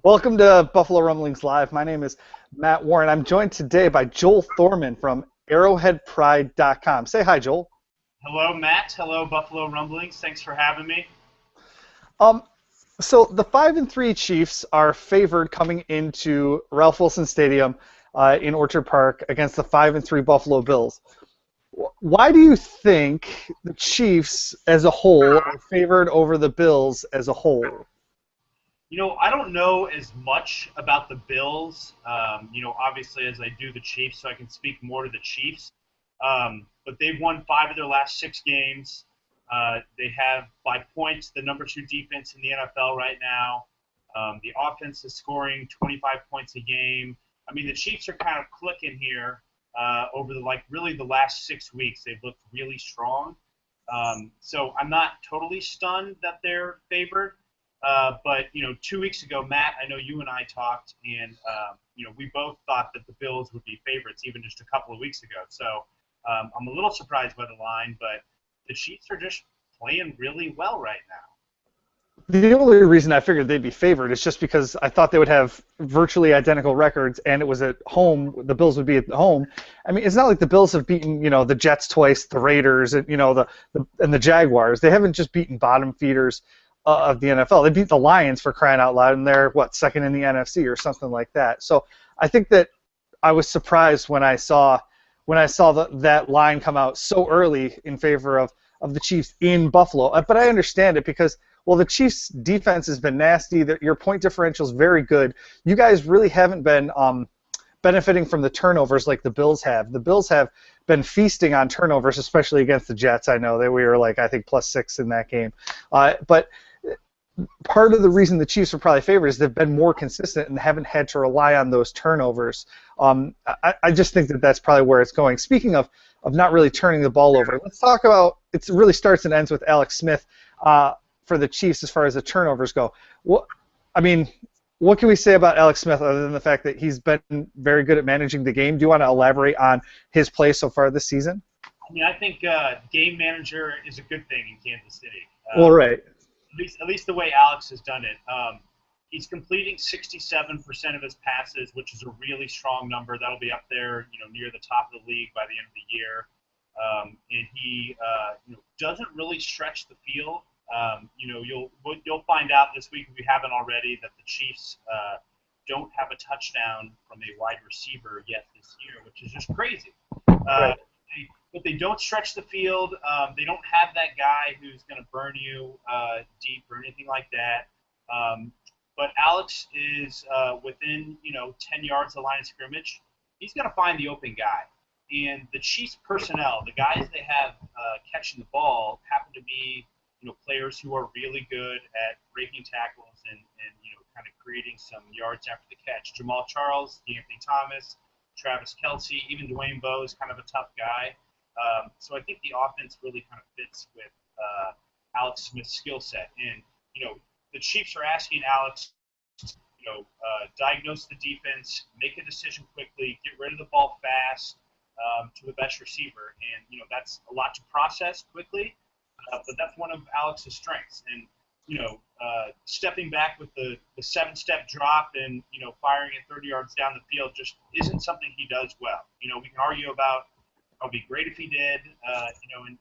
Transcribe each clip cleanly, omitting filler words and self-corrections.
Welcome to Buffalo Rumblings Live. My name is Matt Warren. I'm joined today by Joel Thorman from ArrowheadPride.com. Say hi, Joel. Hello, Matt. Hello, Buffalo Rumblings. Thanks for having me. Um, so the 5-3 Chiefs are favored coming into Ralph Wilson Stadium in Orchard Park against the 5-3 Buffalo Bills. Why do you think the Chiefs as a whole are favored over the Bills as a whole? I don't know as much about the Bills, obviously as I do the Chiefs, so I can speak more to the Chiefs. But they've won 5 of their last 6 games. They have, by points, the number 2 defense in the NFL right now. The offense is scoring 25 points a game. I mean, the Chiefs are kind of clicking here over really the last 6 weeks. They've looked really strong. So I'm not totally stunned that they're favored. But 2 weeks ago, Matt, I know you and I talked, and we both thought that the Bills would be favorites even just a couple of weeks ago. So I'm a little surprised by the line, but the Chiefs are just playing really well right now. The only reason I figured they'd be favored is just because I thought they would have virtually identical records, and it was at home. The Bills would be at home. I mean, it's not like the Bills have beaten, the Jets twice, the Raiders, and the Jaguars. They haven't just beaten bottom feeders of the NFL. They beat the Lions for crying out loud, and they're second in the NFC or something like that. So I think that I was surprised when I saw that line come out so early in favor of the Chiefs in Buffalo. But I understand it because, well, the Chiefs' defense has been nasty. Your point differential is very good. You guys really haven't been benefiting from the turnovers like the Bills have. The Bills have been feasting on turnovers, especially against the Jets. I know that we were I think +6 in that game. But part of the reason the Chiefs are probably favored is they've been more consistent and haven't had to rely on those turnovers. I just think that that's probably where it's going. Speaking of not really turning the ball over, let's talk about it. Really starts and ends with Alex Smith for the Chiefs as far as the turnovers go. What can we say about Alex Smith other than the fact that he's been very good at managing the game? Do you want to elaborate on his play so far this season? I mean, I think game manager is a good thing in Kansas City. Well, right. At least the way Alex has done it. He's completing 67% of his passes, which is a really strong number. That'll be up there, near the top of the league by the end of the year. And he, doesn't really stretch the field. You'll find out this week if you haven't already that the Chiefs don't have a touchdown from a wide receiver yet this year, which is just crazy. Right. But they don't stretch the field. They don't have that guy who's going to burn you deep or anything like that. But Alex is within 10 yards of the line of scrimmage. He's going to find the open guy. And the Chiefs personnel, the guys they have catching the ball, happen to be players who are really good at breaking tackles and kind of creating some yards after the catch. Jamal Charles, D'Anthony Thomas, Travis Kelce, even Dwayne Bowe is kind of a tough guy. So I think the offense really kind of fits with Alex Smith's skill set. And, the Chiefs are asking Alex to, diagnose the defense, make a decision quickly, get rid of the ball fast to the best receiver. And, that's a lot to process quickly, but that's one of Alex's strengths. And, stepping back with the 7-step drop and, firing it 30 yards down the field just isn't something he does well. We can argue about it would be great if he did,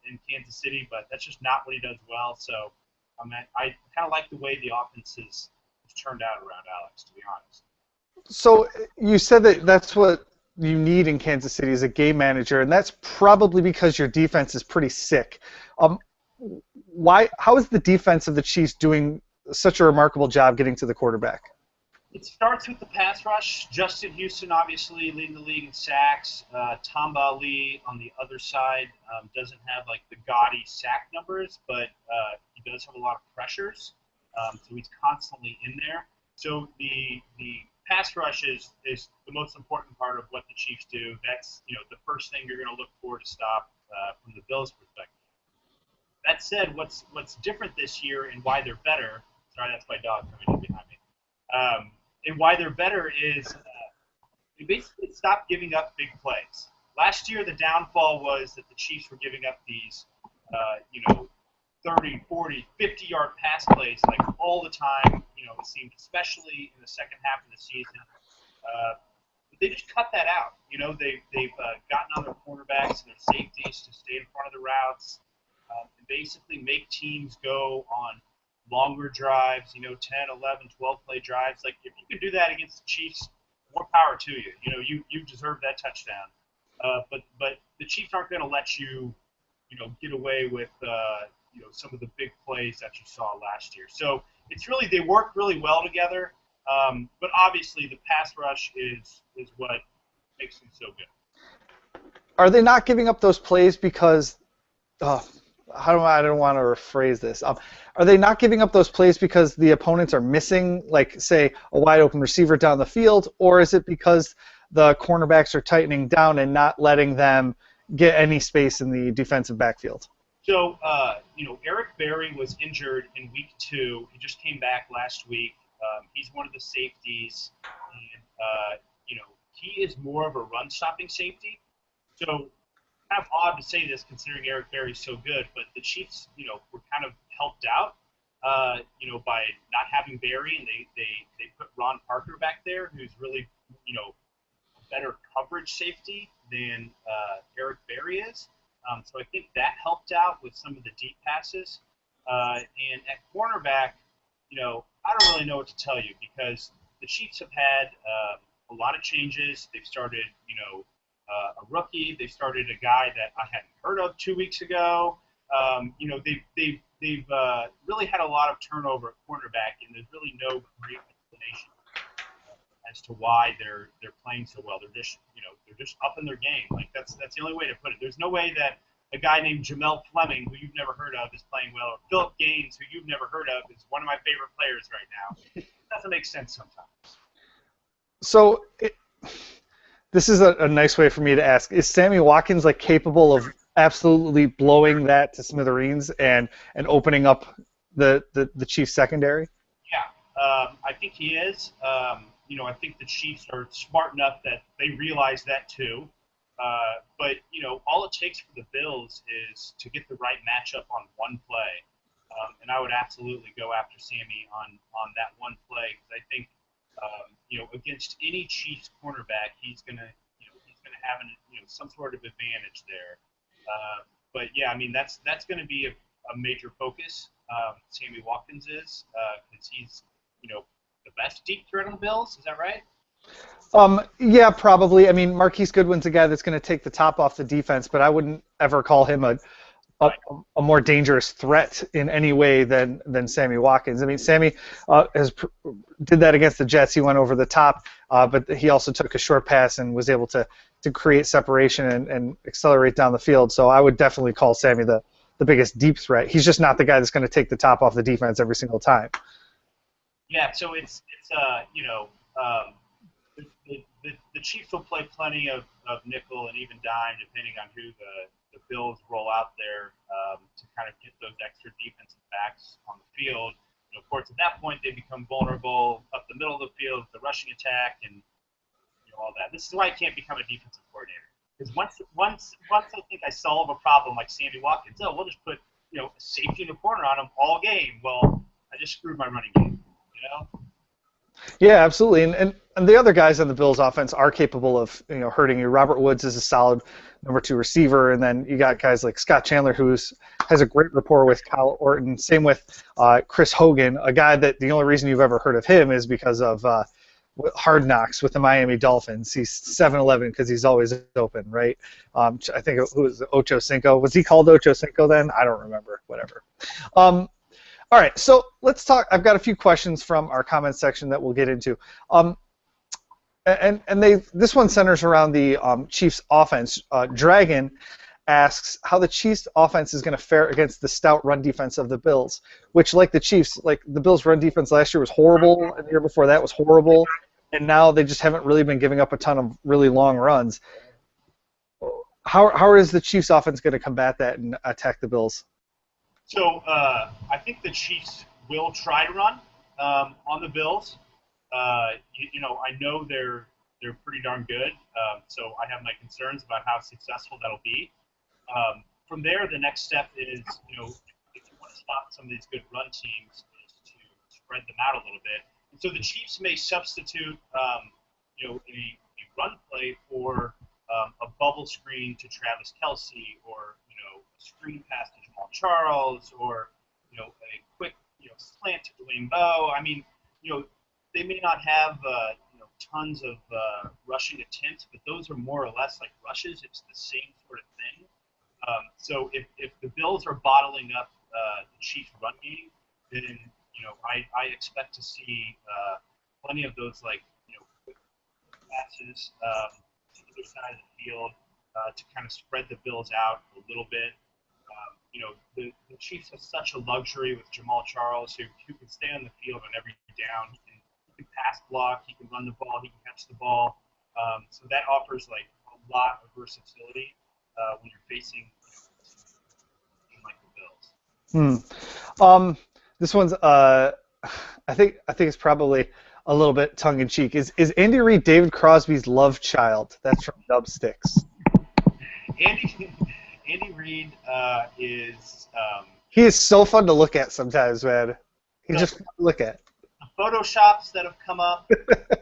in Kansas City, but that's just not what he does well. So I kind of like the way the offense has turned out around Alex, to be honest. So you said that that's what you need in Kansas City as a game manager, and that's probably because your defense is pretty sick. How is the defense of the Chiefs doing such a remarkable job getting to the quarterback? It starts with the pass rush. Justin Houston, obviously, leading the league in sacks. Tamba Ali on the other side doesn't have the gaudy sack numbers, but he does have a lot of pressures, so he's constantly in there. So the pass rush is the most important part of what the Chiefs do. That's the first thing you're going to look for to stop from the Bills' perspective. That said, what's different this year and why they're better? Sorry, that's my dog coming in behind me. And why they're better is they basically stopped giving up big plays. Last year, the downfall was that the Chiefs were giving up these, 30, 40, 50-yard pass plays like all the time. It seemed, especially in the second half of the season. But they just cut that out. They've gotten on their cornerbacks and their safeties to stay in front of the routes and basically make teams go on longer drives, 10, 11, 12-play drives. Like, if you can do that against the Chiefs, more power to you. You deserve that touchdown. But the Chiefs aren't going to let you, get away with, some of the big plays that you saw last year. So it's really, they work really well together. But obviously the pass rush is what makes them so good. Are they not giving up those plays because I don't want to rephrase this. Are they not giving up those plays because the opponents are missing, like, say, a wide open receiver down the field, or is it because the cornerbacks are tightening down and not letting them get any space in the defensive backfield? So, Eric Berry was injured in week 2. He just came back last week. He's one of the safeties, and he is more of a run-stopping safety. So, kind of odd to say this considering Eric Berry's so good, but the Chiefs, were kind of helped out, by not having Berry, and they put Ron Parker back there, who's really, a better coverage safety than Eric Berry is. So I think that helped out with some of the deep passes. And at cornerback, I don't really know what to tell you because the Chiefs have had a lot of changes. They've started, a rookie. They started a guy that I hadn't heard of 2 weeks ago. They've really had a lot of turnover at cornerback, and there's really no great explanation as to why they're playing so well. They're just up in their game. Like that's the only way to put it. There's no way that a guy named Jamel Fleming, who you've never heard of, is playing well, or Philip Gaines, who you've never heard of, is one of my favorite players right now. It doesn't make sense sometimes. So this is a nice way for me to ask: is Sammy Watkins capable of absolutely blowing that to smithereens and opening up the Chiefs secondary? Yeah, I think he is. I think the Chiefs are smart enough that they realize that too. But all it takes for the Bills is to get the right matchup on one play, and I would absolutely go after Sammy on that one play because I think against any Chiefs cornerback he's gonna have some sort of advantage there. But yeah, I mean that's going to be a major focus. Sammy Watkins is because he's the best deep threat on the Bills. Is that right? Yeah, probably. I mean, Marquise Goodwin's a guy that's going to take the top off the defense, but I wouldn't ever call him a more dangerous threat in any way than Sammy Watkins. I mean, Sammy did that against the Jets. He went over the top, but he also took a short pass and was able to create separation and accelerate down the field. So I would definitely call Sammy the biggest deep threat. He's just not the guy that's going to take the top off the defense every single time. Yeah, so it's the Chiefs will play plenty of nickel and even dime depending on who the Bills roll out there to kind of get those extra defensive backs on the field. Of course, at that point they become vulnerable up the middle of the field with the rushing attack and all that. This is why I can't become a defensive coordinator because once I think I solve a problem like Sammy Watkins, we'll just put a safety in the corner on him all game. Well, I just screwed my running game. Yeah, absolutely. And the other guys on the Bills offense are capable of hurting you. Robert Woods is a solid number 2 receiver, and then you got guys like Scott Chandler who has a great rapport with Kyle Orton. Same with Chris Hogan, a guy that the only reason you've ever heard of him is because of Hard Knocks with the Miami Dolphins. He's 7'11" because he's always open, right? I think who was Ocho Cinco? Was he called Ocho Cinco then? I don't remember. Whatever. All right, so let's talk. I've got a few questions from our comments section that we'll get into. This one centers around the Chiefs offense. Dragon asks how the Chiefs offense is going to fare against the stout run defense of the Bills, which, like the Chiefs, like the Bills' run defense last year was horrible, and the year before that was horrible, and now they just haven't really been giving up a ton of really long runs. How is the Chiefs offense going to combat that and attack the Bills? So I think the Chiefs will try to run on the Bills. I know they're pretty darn good, so I have my concerns about how successful that'll be. From there, the next step is, if you want to stop some of these good run teams is to spread them out a little bit. And so the Chiefs may substitute, a run play for a bubble screen to Travis Kelce, or a screen pass to Jamal Charles, or a quick slant to Dwayne Bowe. I mean, they may not have tons of rushing attempts, but those are more or less like rushes. It's the same sort of thing. So if the Bills are bottling up the Chiefs' run game, then I expect to see plenty of those quick passes to either side of the field to kind of spread the Bills out a little bit. The Chiefs have such a luxury with Jamal Charles, who can stay on the field on every down. He can pass block, he can run the ball, he can catch the ball. So that offers a lot of versatility when you're facing a team like the Bills. This one's I think it's probably a little bit tongue in cheek. Is Andy Reid David Crosby's love child? That's from Dubsticks. Andy Reid is. He is so fun to look at sometimes, man. He's just fun to look at. The photoshops that have come up, the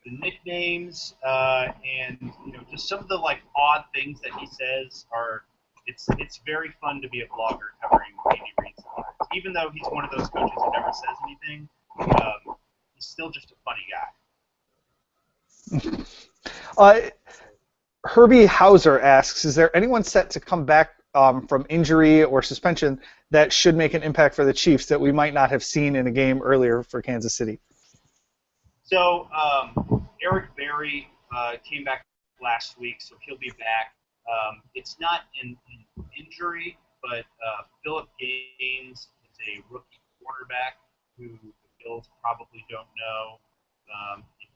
nicknames, and just some of the odd things that he says are. It's very fun to be a blogger covering Andy Reid's lives. Even though he's one of those coaches who never says anything, he's still just a funny guy. Herbie Hauser asks, is there anyone set to come back from injury or suspension that should make an impact for the Chiefs that we might not have seen in a game earlier for Kansas City? So Eric Berry came back last week, so he'll be back. It's not an injury, but Phillip Gaines is a rookie quarterback who the Bills probably don't know.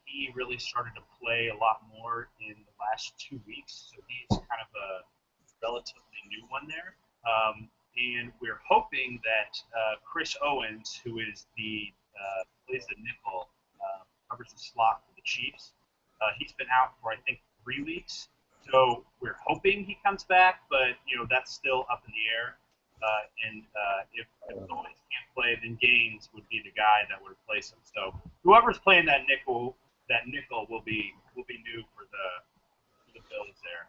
He really started to play a lot more in the last 2 weeks, so he's kind of a relatively new one there. And we're hoping that Chris Owens, who is plays the nickel, covers the slot for the Chiefs. He's been out for I think 3 weeks, so we're hoping he comes back, but that's still up in the air. And if Owens can't play, then Gaines would be the guy that would replace him. So whoever's playing that nickel will be new for the Bills there.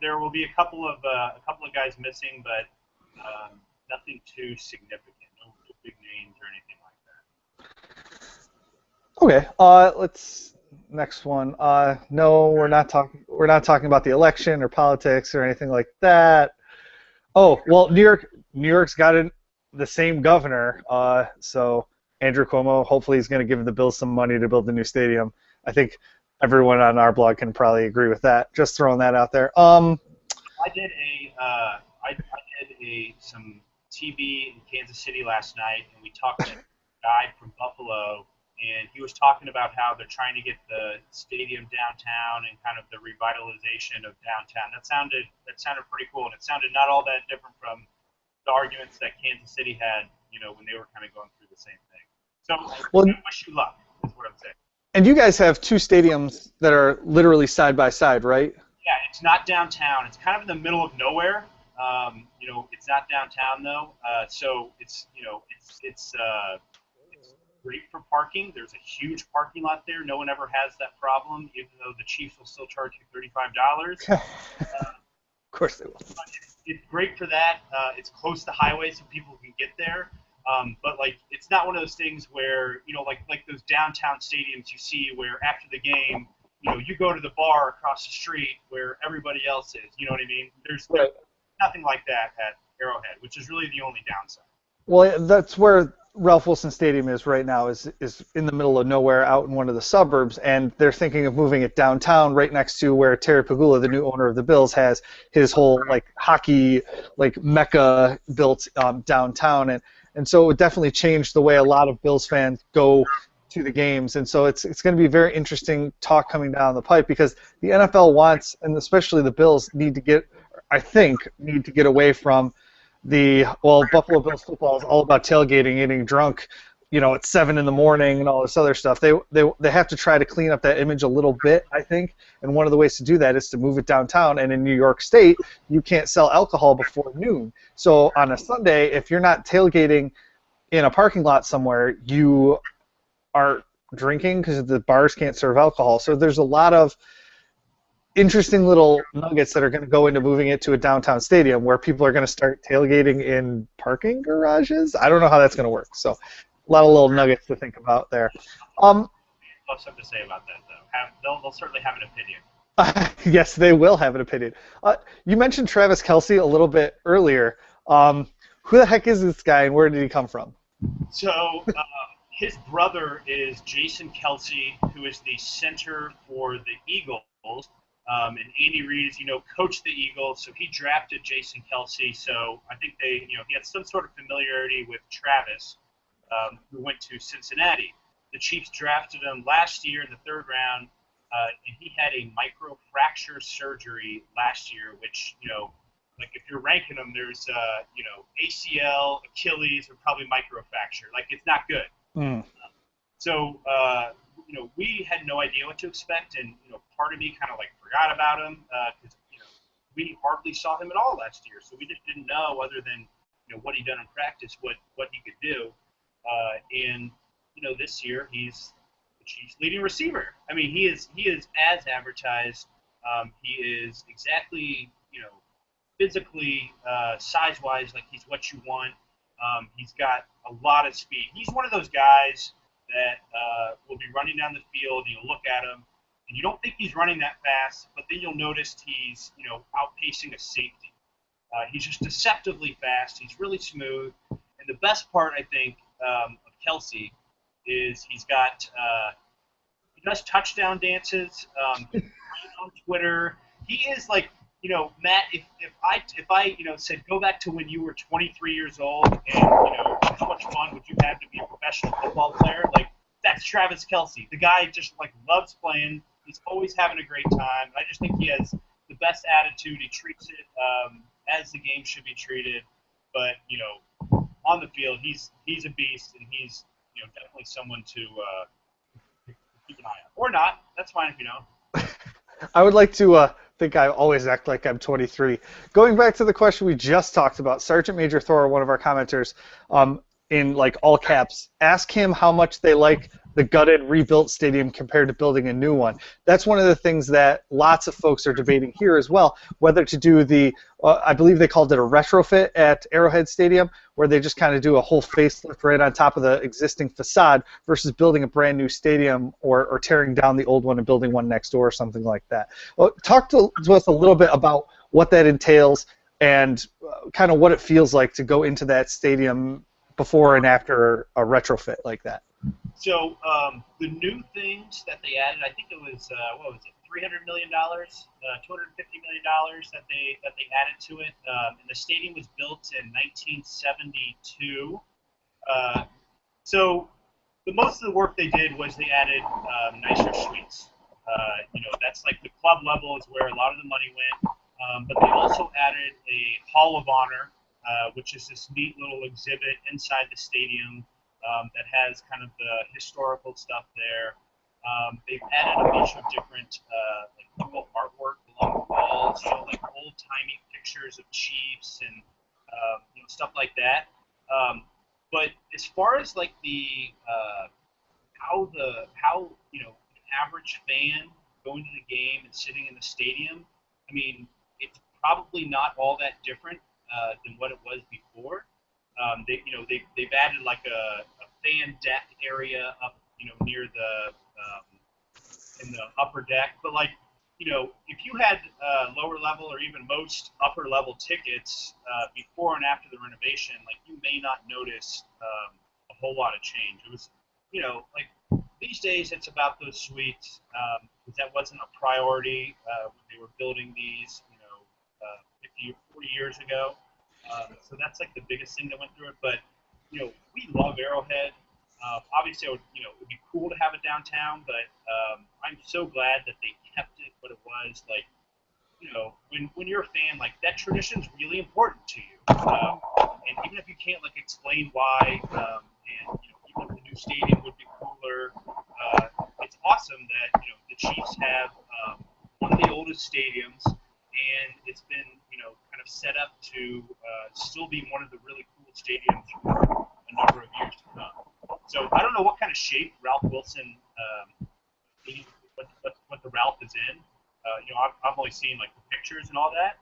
There will be a couple of guys missing, but nothing too significant. No big names or anything like that. Okay. Let's next one. No, we're not talking about the election or politics or anything like that. Oh, well, New York's got the same governor, so Andrew Cuomo, hopefully he's going to give the Bills some money to build the new stadium. I think everyone on our blog can probably agree with that. Just throwing that out there. I did some TV in Kansas City last night, and we talked to a guy from Buffalo, and he was talking about how they're trying to get the stadium downtown and kind of the revitalization of downtown. That sounded pretty cool, and it sounded not all that different from the arguments that Kansas City had, when they were kind of going through the same thing. So, I wish you luck, is what I'm saying. And you guys have 2 stadiums that are literally side by side, right? Yeah, it's not downtown. It's kind of in the middle of nowhere. It's not downtown though, so it's great for parking. There's a huge parking lot there. No one ever has that problem, even though the Chiefs will still charge you $35. Of course they will. It's great for that. It's close to highways, so people can get there. But it's not one of those things where like those downtown stadiums you see where after the game, you go to the bar across the street where everybody else is. You know what I mean? There's nothing like that at Arrowhead, which is really the only downside. Well, that's where Ralph Wilson Stadium is right now, is in the middle of nowhere out in one of the suburbs, and they're thinking of moving it downtown right next to where Terry Pagula, the new owner of the Bills, has his whole hockey mecca built downtown, and so it would definitely change the way a lot of Bills fans go to the games, and so it's going to be very interesting talk coming down the pipe, because the NFL wants, and especially the Bills, need to get away from Buffalo Bills football is all about tailgating, getting drunk it's 7 in the morning and all this other stuff. They have to try to clean up that image a little bit, I think. And one of the ways to do that is to move it downtown. And in New York State, you can't sell alcohol before noon. So on a Sunday, if you're not tailgating in a parking lot somewhere, you are drinking because the bars can't serve alcohol. So there's a lot of interesting little nuggets that are going to go into moving it to a downtown stadium where people are going to start tailgating in parking garages. I don't know how that's going to work. So a lot of little nuggets to think about there. Plus something to say about that, though. They'll certainly have an opinion. Yes, they will have an opinion. You mentioned Travis Kelce a little bit earlier. Who the heck is this guy, and where did he come from? So his brother is Jason Kelce, who is the center for the Eagles. And Andy Reid, as you know, coached the Eagles, so he drafted Jason Kelce. So I think he had some sort of familiarity with Travis, who went to Cincinnati. The Chiefs drafted him last year in the third round, and he had a microfracture surgery last year, which, like if you're ranking them, there's, ACL, Achilles, or probably microfracture. Like, it's not good. Mm. So, we had no idea what to expect, and, part of me kind of, forgot about him because, we hardly saw him at all last year. So we just didn't know, other than, what he'd done in practice, what he could do. And, this year he's the Chiefs' leading receiver. I mean, he is as advertised. He is exactly, physically, size-wise, like he's what you want. He's got a lot of speed. He's one of those guys that will be running down the field, and you'll look at him, and you don't think he's running that fast, but then you'll notice he's, outpacing a safety. He's just deceptively fast. He's really smooth. And the best part, I think, of Kelce is he does touchdown dances. On Twitter, he is like, Matt, if I said go back to when you were 23 years old and how much fun would you have to be a professional football player? Like, that's Travis Kelce. The guy just loves playing. He's always having a great time. I just think he has the best attitude. He treats it as the game should be treated. But on the field, he's a beast, and he's definitely someone to keep an eye on. Or not. That's fine if you don't. I would like to think I always act like I'm 23. Going back to the question we just talked about, Sergeant Major Thor, one of our commenters, in all caps, ask him how much they like the gutted, rebuilt stadium compared to building a new one. That's one of the things that lots of folks are debating here as well, whether to do the, I believe they called it a retrofit at Arrowhead Stadium, where they just kind of do a whole facelift right on top of the existing facade versus building a brand new stadium or tearing down the old one and building one next door or something like that. Well, talk to us a little bit about what that entails and kind of what it feels like to go into that stadium before and after a retrofit like that. So the new things that they added, I think it was $300 million, $250 million that they added to it. And the stadium was built in 1972. So most of the work they did was they added nicer suites. That's like the club level is where a lot of the money went. But they also added a Hall of Honor, which is this neat little exhibit inside the stadium that has kind of the historical stuff there. They've added a bunch of different cool artwork along the walls, old-timey pictures of Chiefs and stuff like that. But as far as the how an average fan going to the game and sitting in the stadium, I mean, it's probably not all that different than what it was before. They've added a fan deck area up near the in the upper deck, but if you had lower level or even most upper level tickets before and after the renovation, you may not notice a whole lot of change. It was these days it's about those suites because that wasn't a priority when they were building these 50 or 40 years ago. So that's the biggest thing that went through it. But we love Arrowhead. Obviously, it would be cool to have it downtown, but I'm so glad that they kept it what it was. When you're a fan, that tradition's really important to you. And even if you can't explain why, and even if the stadium would be cooler. It's awesome that the Chiefs have one of the oldest stadiums, and it's been kind of set up to still be one of the really cool stadiums for a number of years to come. So I don't know what kind of shape Ralph Wilson, what the Ralph is in. I've only seen like the pictures and all that.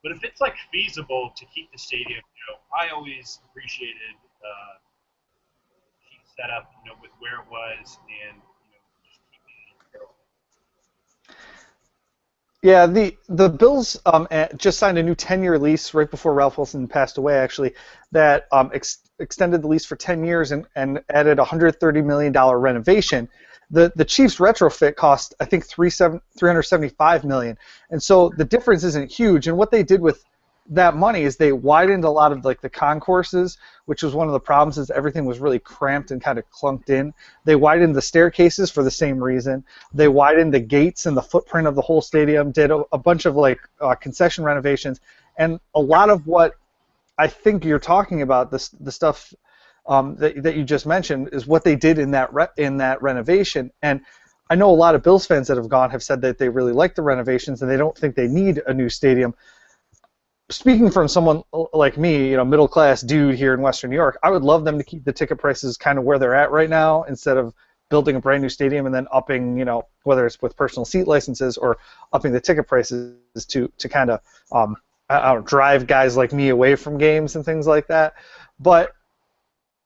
But if it's like feasible to keep the stadium, I always appreciated Chiefs setup, with where it was and just keeping it. Yeah, the Bills just signed a new 10-year lease right before Ralph Wilson passed away, actually, that extended the lease for 10 years and added a $130 million renovation. The Chiefs retrofit cost, I think, $375 million, and so the difference isn't huge. And what they did with that money is they widened a lot of like the concourses, which was one of the problems, is everything was really cramped and kind of clunked in. They widened the staircases for the same reason. They widened the gates and the footprint of the whole stadium, did a bunch of like concession renovations, and a lot of what I think you're talking about, the stuff that you just mentioned, is what they did in that renovation. And I know a lot of Bills fans that have gone have said that they really like the renovations and they don't think they need a new stadium. Speaking from someone like me, middle class dude here in Western New York, I would love them to keep the ticket prices kind of where they're at right now instead of building a brand new stadium and then upping, whether it's with personal seat licenses or upping the ticket prices to kind of I don't know, drive guys like me away from games and things like that. But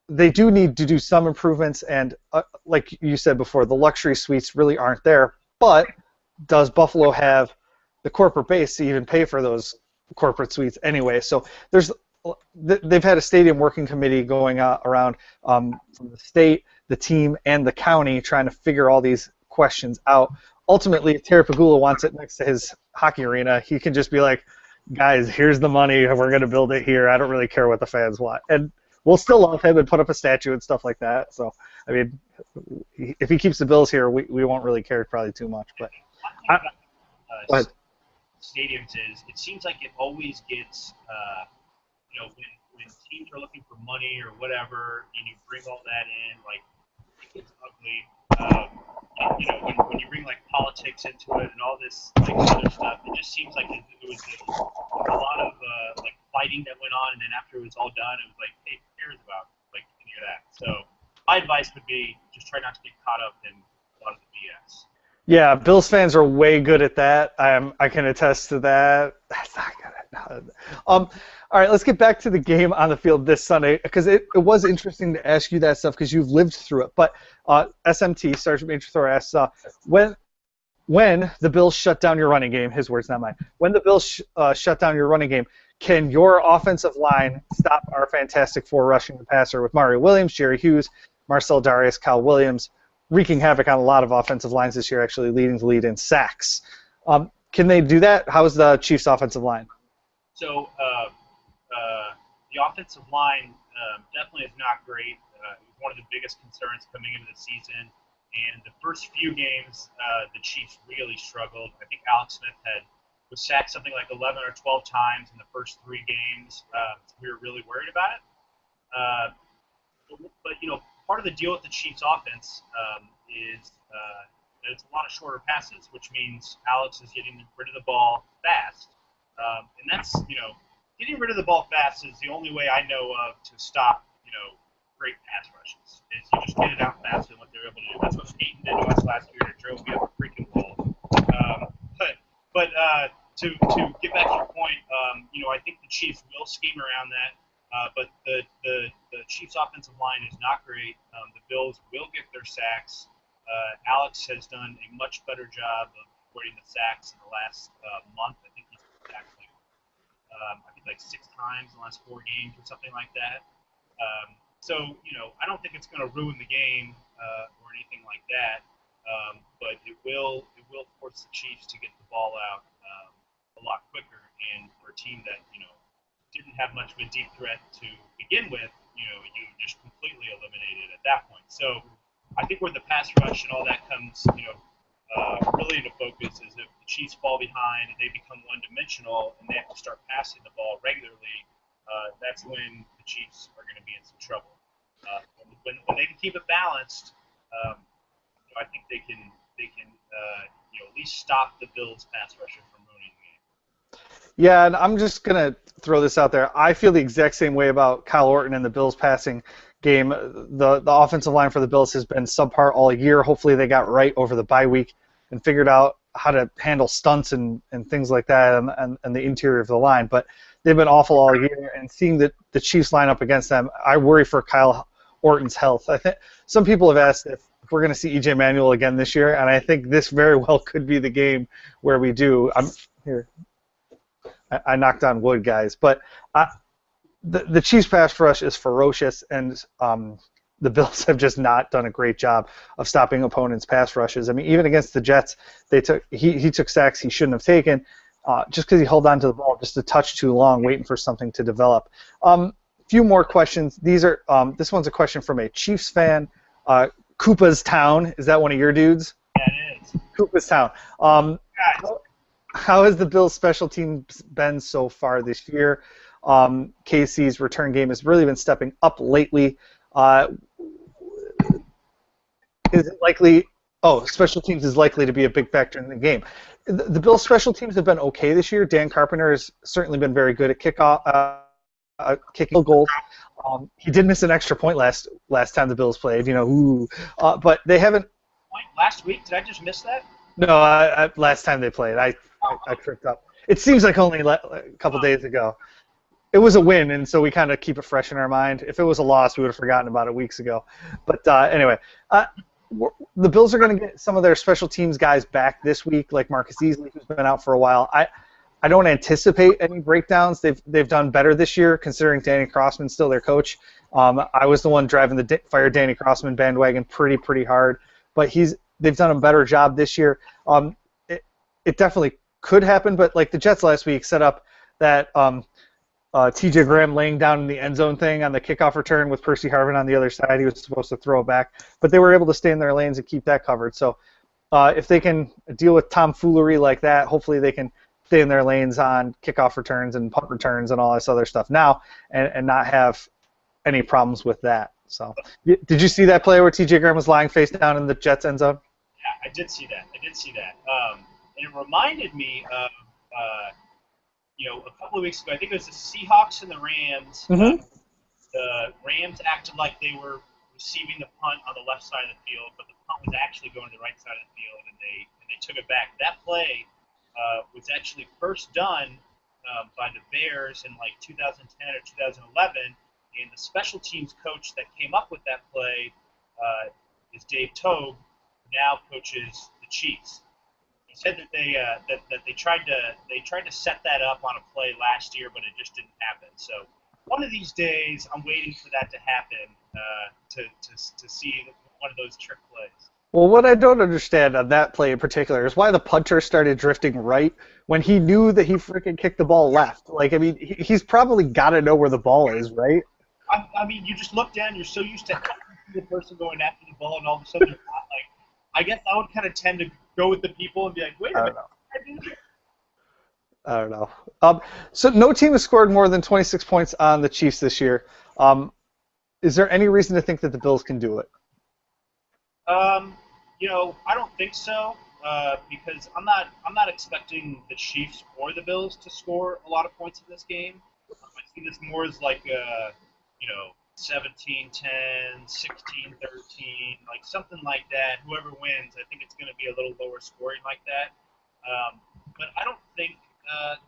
they do need to do some improvements, and like you said before, the luxury suites really aren't there. But does Buffalo have the corporate base to even pay for those corporate suites anyway? So they've had a stadium working committee going around from the state, the team, and the county trying to figure all these questions out. Ultimately, if Terry Pagula wants it next to his hockey arena, he can just be like, guys, here's the money, we're going to build it here. I don't really care what the fans want. And we'll still love him and put up a statue and stuff like that. So, I mean, if he keeps the Bills here, we won't really care probably too much. But stadiums is, it seems like it always gets, when teams are looking for money or whatever, and you bring all that in, like, it gets ugly. When you bring like politics into it and all this like other stuff, it just seems like it was a lot of like fighting that went on, and then after it was all done, it was like, hey, who cares about like any of that? So my advice would be just try not to get caught up in a lot of the BS. Yeah, Bills fans are way good at that. I can attest to that. That's not good. All right, let's get back to the game on the field this Sunday, because it was interesting to ask you that stuff because you've lived through it. But SMT, Sergeant Major Thor asks, when the Bills shut down your running game, his words, not mine, when the Bills shut down your running game, can your offensive line stop our Fantastic Four rushing the passer with Mario Williams, Jerry Hughes, Marcel Darius, Kyle Williams, wreaking havoc on a lot of offensive lines this year, actually leading the lead in sacks? Can they do that? How is the Chiefs' offensive line? So the offensive line definitely is not great. It was one of the biggest concerns coming into the season. And the first few games, the Chiefs really struggled. I think Alex Smith was sacked something like 11 or 12 times in the first 3 games. So we were really worried about it. But part of the deal with the Chiefs' offense is that it's a lot of shorter passes, which means Alex is getting rid of the ball fast. And that's, getting rid of the ball fast is the only way I know of to stop, great pass rushes. Is you just get it out faster than what they're able to do. That's what Peyton did to us last year. It drove me up a freaking wall. But to get back to your point, I think the Chiefs will scheme around that. But the Chiefs' offensive line is not great. The Bills will get their sacks. Alex has done a much better job of avoiding the sacks in the last month. I think he's sacked like 6 times in the last 4 games or something like that. So I don't think it's going to ruin the game or anything like that. But it will force the Chiefs to get the ball out a lot quicker. And for a team that didn't have much of a deep threat to begin with, you just completely eliminated at that point. So I think where the pass rush and all that comes, really into focus is if the Chiefs fall behind and they become one-dimensional and they have to start passing the ball regularly, that's when the Chiefs are going to be in some trouble. When they can keep it balanced, I think they can at least stop the Bills pass rusher from ruining the game. Yeah, and I'm just gonna throw this out there. I feel the exact same way about Kyle Orton and the Bills passing game. The offensive line for the Bills has been subpar all year. Hopefully they got right over the bye week and figured out how to handle stunts and things like that and the interior of the line. But they've been awful all year, and seeing the Chiefs line up against them, I worry for Kyle Orton's health. I think some people have asked if we're going to see EJ Manuel again this year, and I think this very well could be the game where we do. I'm here. I knocked on wood, guys, but the Chiefs pass rush is ferocious, and the Bills have just not done a great job of stopping opponents' pass rushes. I mean, even against the Jets, he took sacks he shouldn't have taken just because he held on to the ball just a touch too long, waiting for something to develop. Few more questions. These are this one's a question from a Chiefs fan. Koopa's Town, is that one of your dudes? Yeah, it is. Koopa's Town. How has the Bills' special teams been so far this year? KC's return game has really been stepping up lately. Is it likely? Oh, special teams is likely to be a big factor in the game. The Bills' special teams have been okay this year. Dan Carpenter has certainly been very good at kicking goals. He did miss an extra point last time the Bills played. But they haven't. Last week? Did I just miss that? No, last time they played, I tripped up. It seems like only a couple days ago. It was a win, and so we kind of keep it fresh in our mind. If it was a loss, we would have forgotten about it weeks ago. But anyway, the Bills are going to get some of their special teams guys back this week, like Marcus Easley, who's been out for a while. I don't anticipate any breakdowns. They've done better this year, considering Danny Crossman's still their coach. I was the one driving the fire Danny Crossman bandwagon pretty hard, but they've done a better job this year. It definitely could happen, but like the Jets last week set up that T.J. Graham laying down in the end zone thing on the kickoff return with Percy Harvin on the other side. He was supposed to throw it back, but they were able to stay in their lanes and keep that covered. So if they can deal with tomfoolery like that, hopefully they can stay in their lanes on kickoff returns and punt returns and all this other stuff now and not have any problems with that. So did you see that play where T.J. Graham was lying face down in the Jets end zone? Yeah, I did see that. And it reminded me of a couple of weeks ago, I think it was the Seahawks and the Rams. Mm-hmm. The Rams acted like they were receiving the punt on the left side of the field, but the punt was actually going to the right side of the field, and they took it back. That play was actually first done by the Bears in like 2010 or 2011, and the special teams coach that came up with that play is Dave Tobe, who now coaches the Chiefs. He said that they tried to set that up on a play last year, but it just didn't happen. So one of these days, I'm waiting for that to happen to see one of those trick plays. Well, what I don't understand on that play in particular is why the punter started drifting right when he knew that he freaking kicked the ball left. Like, I mean, he's probably got to know where the ball is, right? I mean, you just look down, you're so used to the person going after the ball, and all of a sudden you're not. Like, I guess I would kind of tend to go with the people and be like, wait a minute. I don't know. So no team has scored more than 26 points on the Chiefs this year. Is there any reason to think that the Bills can do it? I don't think so, because I'm not expecting the Chiefs or the Bills to score a lot of points in this game. I see this more as like 17-10, 16-13, like something like that. Whoever wins, I think it's going to be a little lower scoring like that. But I don't think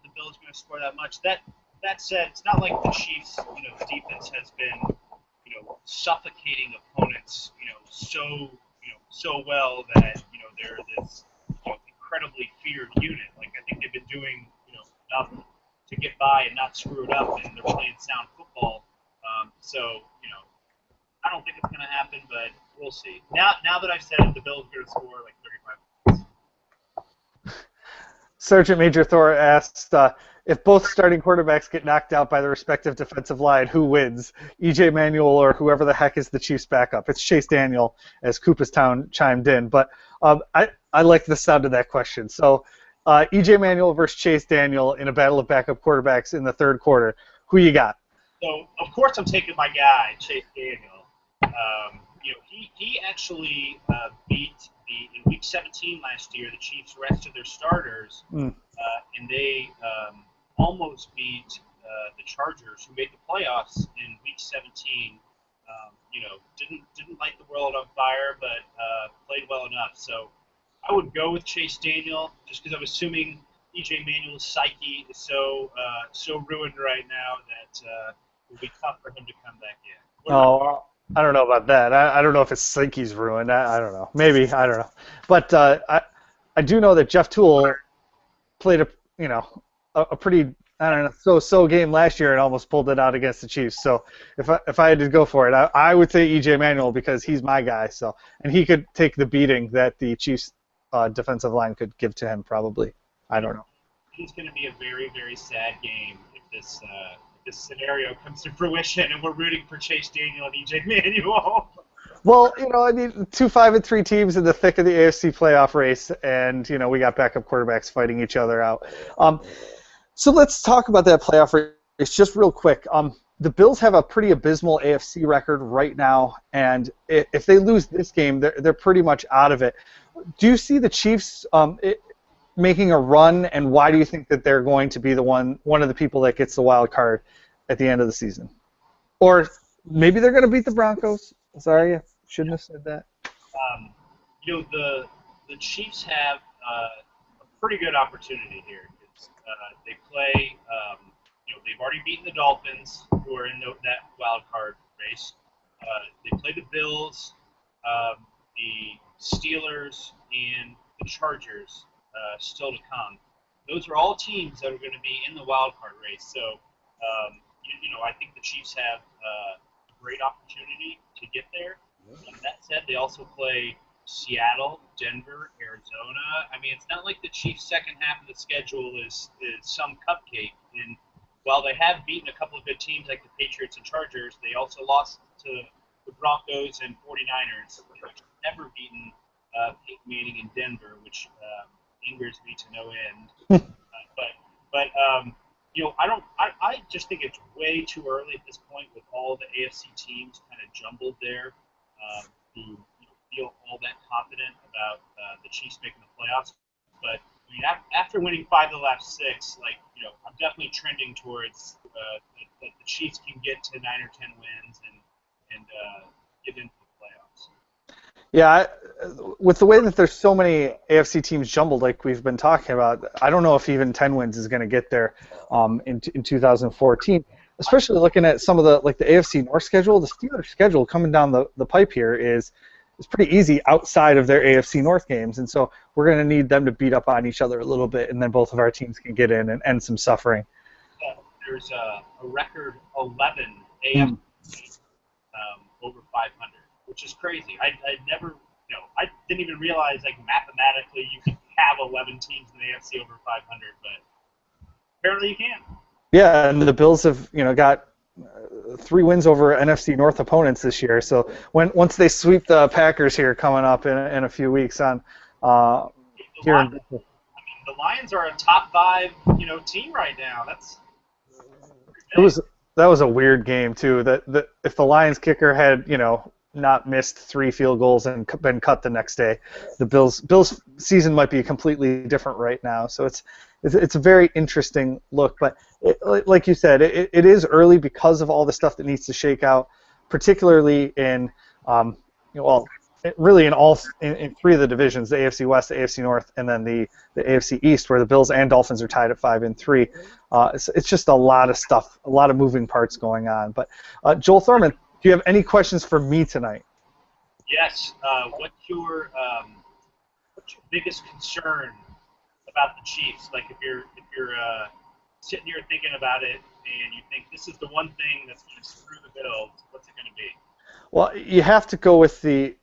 the Bills are going to score that much. That said, it's not like the Chiefs, defense has been, suffocating opponents, so well that they're this incredibly feared unit. Like I think they've been doing enough to get by and not screw it up, and they're playing sound football. So I don't think it's going to happen, but we'll see. Now that I've said it, the Bills are going to score like 35 points. Sergeant Major Thor asks, if both starting quarterbacks get knocked out by the respective defensive line, who wins? EJ Manuel or whoever the heck is the Chiefs' backup? It's Chase Daniel, as Cooperstown chimed in. But I like the sound of that question. So EJ Manuel versus Chase Daniel in a battle of backup quarterbacks in the third quarter. Who you got? So, of course, I'm taking my guy, Chase Daniel. He actually beat in Week 17 last year. The Chiefs rested their starters, Mm. and they almost beat the Chargers, who made the playoffs in Week 17. Didn't light the world on fire, but played well enough. So I would go with Chase Daniel, just because I'm assuming EJ Manuel's psyche is so ruined right now that it will be tough for him to come back in. What about you? Oh, I don't know about that. I don't know if it's Sankey's ruined. I don't know. Maybe I don't know. But I do know that Jeff Toole played a pretty I don't know so game last year and almost pulled it out against the Chiefs. So if I had to go for it, I would say EJ Manuel because he's my guy. So and he could take the beating that the Chiefs defensive line could give to him probably. I don't know. It's going to be a very, very sad game if this scenario comes to fruition, and we're rooting for Chase Daniel and EJ Manuel. Well, I mean, 2 5-3 teams in the thick of the AFC playoff race, and we got backup quarterbacks fighting each other out. So let's talk about that playoff race just real quick. The Bills have a pretty abysmal AFC record right now, and if they lose this game, they're pretty much out of it. Do you see the Chiefs making a run, and why do you think that they're going to be one of the people that gets the wild card at the end of the season? Or maybe they're going to beat the Broncos. Sorry, I shouldn't have said that. The Chiefs have a pretty good opportunity here. They play, they've already beaten the Dolphins, who are in that wild card race. They play the Bills, the Steelers, and the Chargers still to come. Those are all teams that are going to be in the wild card race. So, I think the Chiefs have a great opportunity to get there. That said, they also play Seattle, Denver, Arizona. I mean, it's not like the Chiefs' second half of the schedule is some cupcake. And while they have beaten a couple of good teams like the Patriots and Chargers, they also lost to the Broncos and 49ers. They've never beaten Peyton Manning in Denver, which angers me to no end. I just think it's way too early at this point with all the AFC teams kind of jumbled there to feel all that confident about the Chiefs making the playoffs. But I mean, after winning 5 of the last 6, I'm definitely trending towards that the Chiefs can get to 9 or 10 wins and get into the playoffs. Yeah, with the way that there's so many AFC teams jumbled, like we've been talking about, I don't know if even 10 wins is going to get there in 2014. Especially looking at some of the AFC North schedule, the Steelers' schedule coming down the pipe here is pretty easy outside of their AFC North games, and so we're going to need them to beat up on each other a little bit, and then both of our teams can get in and end some suffering. There's a record 11 AFC over 500, which is crazy. I never, I didn't even realize mathematically you could have 11 teams in the AFC over 500, but apparently you can. Yeah, and the Bills have got 3 wins over NFC North opponents this year. So once they sweep the Packers here coming up in a few weeks on here. The Lions are a top 5 team right now. That was a weird game too. That if the Lions kicker had not missed 3 field goals and been cut the next day, the Bills season might be completely different right now. So it's a very interesting look, but like you said, it is early because of all the stuff that needs to shake out, particularly in really in 3 of the divisions, the AFC West, the AFC North, and then the AFC East, where the Bills and Dolphins are tied at 5 and 3. It's just a lot of stuff, a lot of moving parts going on. But Joel Thorman, do you have any questions for me tonight? Yes. What's your biggest concern about the Chiefs? Like if you're sitting here thinking about it and you think this is the one thing that's going to screw the Bills, what's it going to be? Well, you have to go with the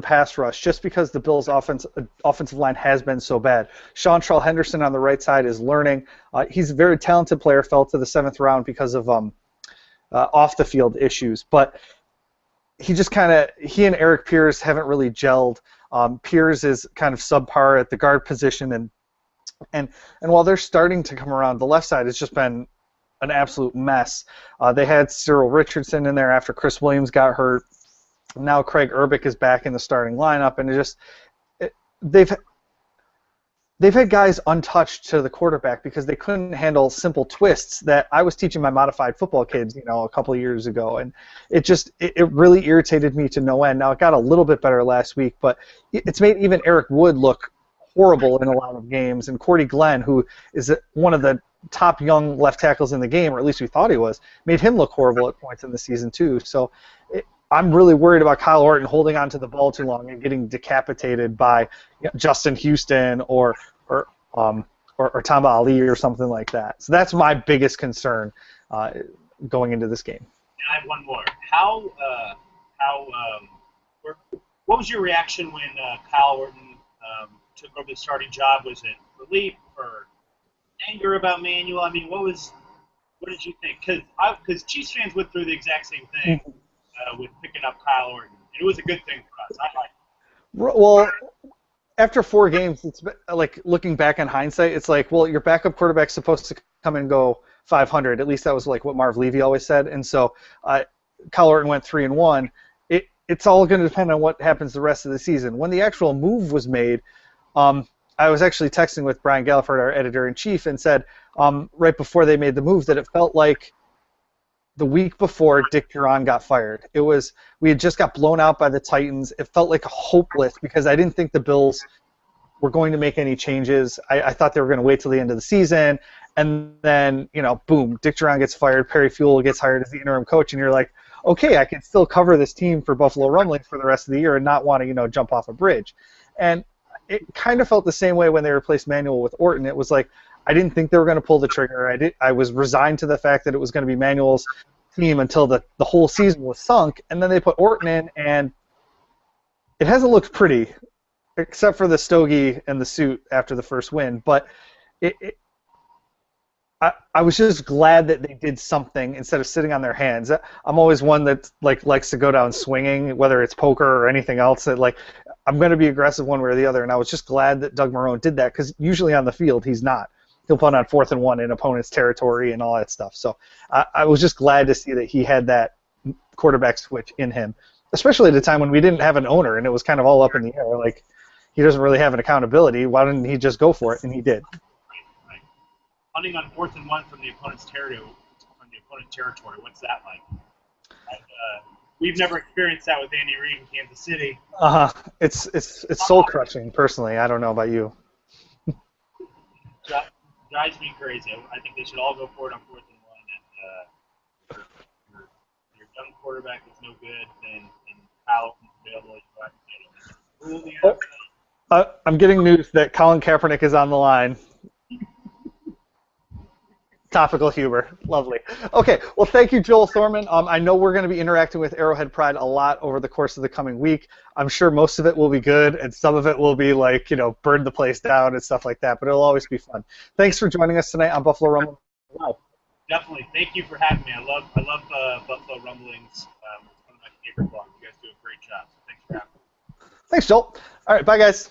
pass rush, just because the Bills' offensive line has been so bad. Seantrell Henderson on the right side is learning. He's a very talented player, fell to the 7th round because of off-the-field issues. But he and Eric Pierce haven't really gelled. Pierce is kind of subpar at the guard position, and while they're starting to come around, the left side has just been an absolute mess. They had Cyril Richardson in there after Chris Williams got hurt. Now Craig Urbick is back in the starting lineup, and they've they've had guys untouched to the quarterback because they couldn't handle simple twists that I was teaching my modified football kids, a couple of years ago, and it really irritated me to no end. Now it got a little bit better last week, but it's made even Eric Wood look horrible in a lot of games, and Cordy Glenn, who is one of the top young left tackles in the game, or at least we thought he was, made him look horrible at points in the season too. So I'm really worried about Kyle Orton holding on to the ball too long and getting decapitated by Justin Houston or Tamba Ali or something like that. So that's my biggest concern going into this game. And I have one more. What was your reaction when Kyle Orton took over the starting job? Was it relief or anger about Manuel? I mean, what did you think? Because Chiefs fans went through the exact same thing with picking up Kyle Orton. And it was a good thing for us. I liked it. Well, after 4 games, it's like looking back in hindsight, it's like, well, your backup quarterback's supposed to come and go 500. At least that was like what Marv Levy always said. And so Kyle Orton went 3-1. It's all going to depend on what happens the rest of the season. When the actual move was made, I was actually texting with Brian Galliford, our editor-in-chief, and said right before they made the move that it felt like the week before Dick Duran got fired. We had just got blown out by the Titans. It felt like hopeless because I didn't think the Bills were going to make any changes. I thought they were going to wait till the end of the season, and then boom, Dick Duran gets fired. Perry Fewell gets hired as the interim coach, and you're like, okay, I can still cover this team for Buffalo Rumblings for the rest of the year and not want to jump off a bridge. And it kind of felt the same way when they replaced Manuel with Orton. It was like I didn't think they were going to pull the trigger. I was resigned to the fact that it was going to be Manuel's team until the whole season was sunk, and then they put Orton in, and it hasn't looked pretty, except for the stogie and the suit after the first win. But I was just glad that they did something instead of sitting on their hands. I'm always one that likes to go down swinging, whether it's poker or anything else. That I'm going to be aggressive one way or the other, and I was just glad that Doug Marrone did that because usually on the field he's not. He'll punt on 4th and 1 in opponent's territory and all that stuff. So I was just glad to see that he had that quarterback switch in him, especially at a time when we didn't have an owner and it was kind of all up in the air. Like, he doesn't really have an accountability. Why didn't he just go for it? And he did. Right. Punting on 4th and 1 from the opponent's territory. What's that like? We've never experienced that with Andy Reid in Kansas City. It's soul crushing. Personally, I don't know about you. Drives me crazy. I think they should all go for it on 4th and 1. And your young quarterback is no good, and Kyle is available. You go out and get him. I'm getting news that Colin Kaepernick is on the line. Topical humor. Lovely. Okay, well, thank you, Joel Thorman. I know we're going to be interacting with Arrowhead Pride a lot over the course of the coming week. I'm sure most of it will be good, and some of it will be burn the place down and stuff like that, but it'll always be fun. Thanks for joining us tonight on Buffalo Rumblings. Wow. Definitely. Thank you for having me. I love Buffalo Rumblings. It's one of my favorite blogs. You guys do a great job. So thanks for having me. Thanks, Joel. All right, bye, guys.